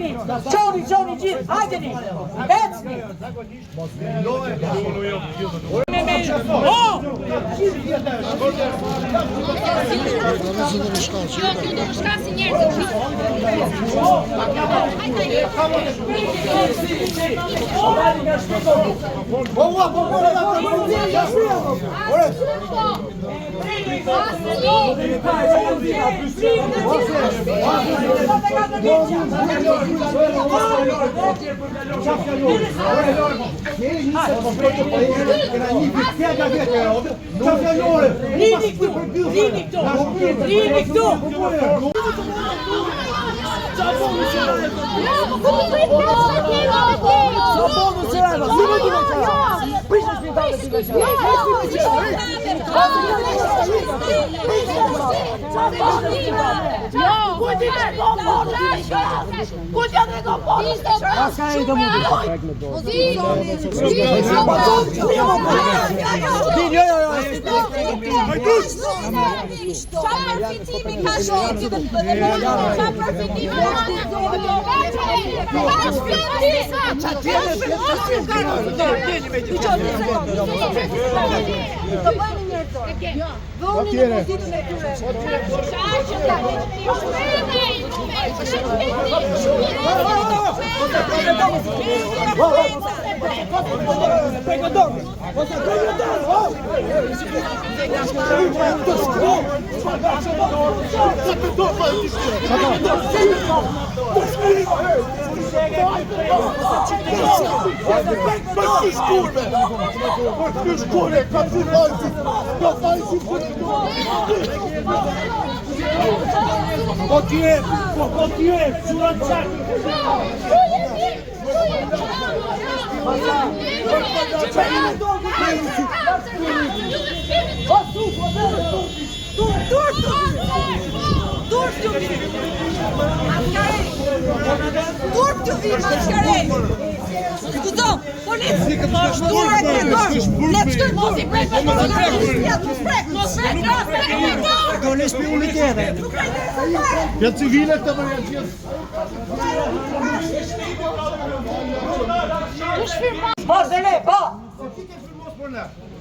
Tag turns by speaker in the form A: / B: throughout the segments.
A: Hajteni, qoni gjithë, hajteni. Ecni.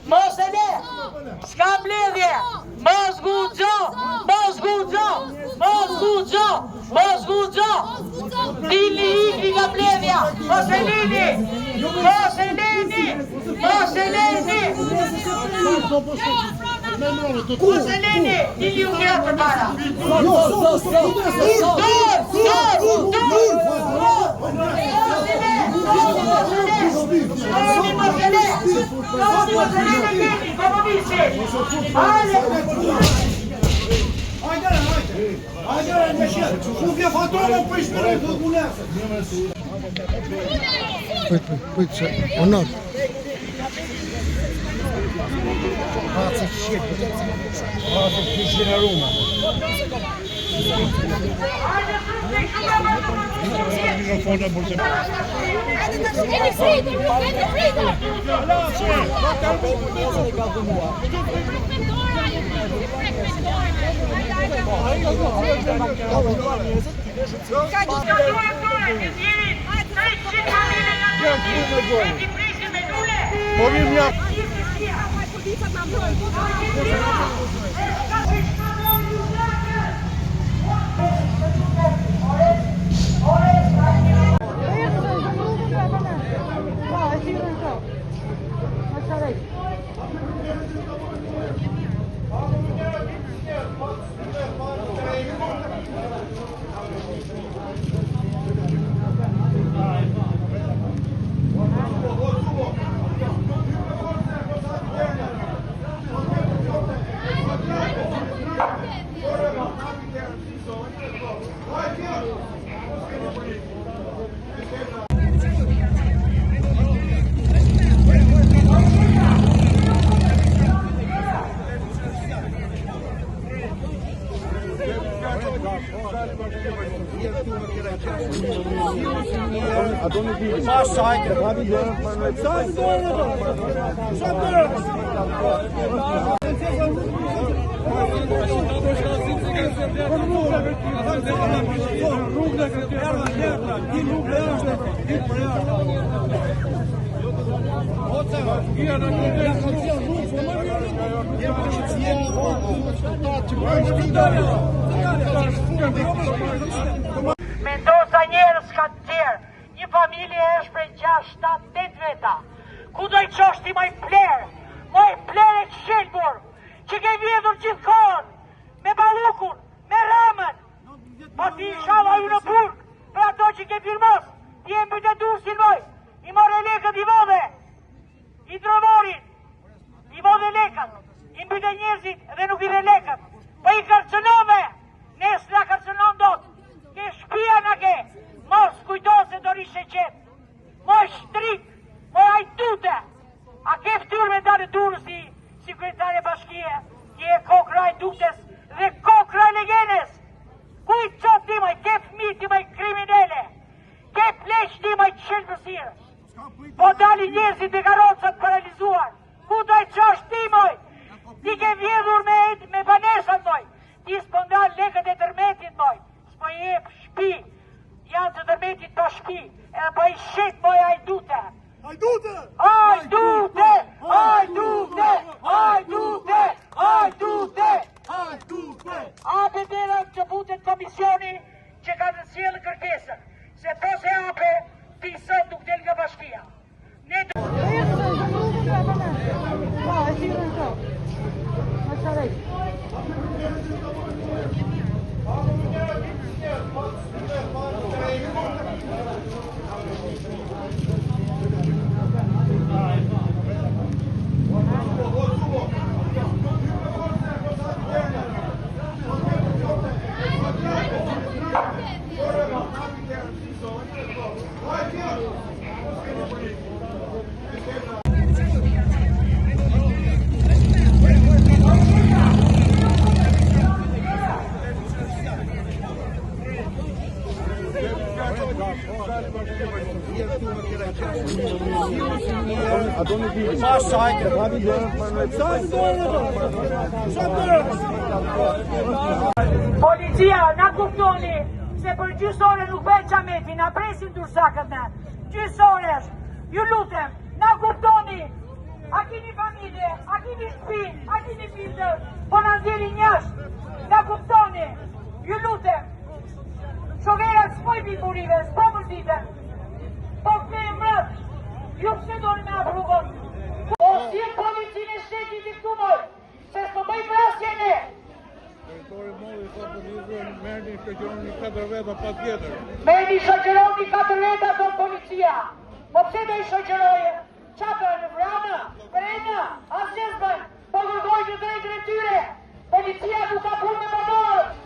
A: Mos e le! S'ka mbledhje! Mos guxo! Dili ikni nga mbledhja! Mos e lini! Dili u nga për para!
B: Onor.
A: Mendoza njerëz ka të tjerë, një familje është prej 6, 7, 8 veta. Ku do i qosh ti moj plerë e qelbur, që ke vjedhur gjithkohën, me balukun, me ramën, pa ti i shala ju në burg, për ato që ke firmos, ti e mbytë dur si moj, i more lekët i vodhe, i dromorin, i vodhe lekët, i mbytë njerëzit dhe nuk i dhe lekët, pa i karcënove, nes nga karcënon dot, ke shpia nga ke, mos kujto se do rishe qetë, moj shtrik, moj ajtute, a ke ftyrë me da në durë si sekretare bashkije, ki e kokra e duktes dhe kokra e legenes, kujtë qot ti maj, ke fmi ti maj kriminele, ke pleq ti maj qelbësirës, po dali njerëzit e karocat paralizuar, ku do i qash ti moj, ti ke vjedhur me banesat moj, ti s'pondal lekët e tërmetit moj, s'po jep shpi, janë të tërmetit pa shpi, edhe po i shet moj ajdute.
B: Hajdute!
A: Hajdute! Hajdute! Hajdute! Hajdute!
B: Hajdute!
A: Ape dera që butet komisioni që ka të sjellë kërkesën, se po se ape, ti sot nuk del nga bashkia. Ne do... Policia, na kuptoni se për gjysore nuk bëhet qameti, na presin dursakët ne. Gjysoresh, ju lutem, na kuptoni. A kini familje, a kini shpi, a kini filtër, po na nxjerri njështë. Na kuptoni, ju lutem. Shogerat s'poj bimurive, s'po mërzitën. Po këne mrët, ju pse doni me apruvon. Po si e policinë e shtetit i këtu moj, se s'po bëj vrasje ne.
B: Merni shoqëroni 4 veta pa tjetër.
A: Merni shoqëroni 4 veta, thot policia. Po pse do i shoqëroje? Qa bërë në vranë, prejnë, asë gjësë bëjnë, po kërgojnë në drejtën e tyre. Policia nuk ka punë me banorët.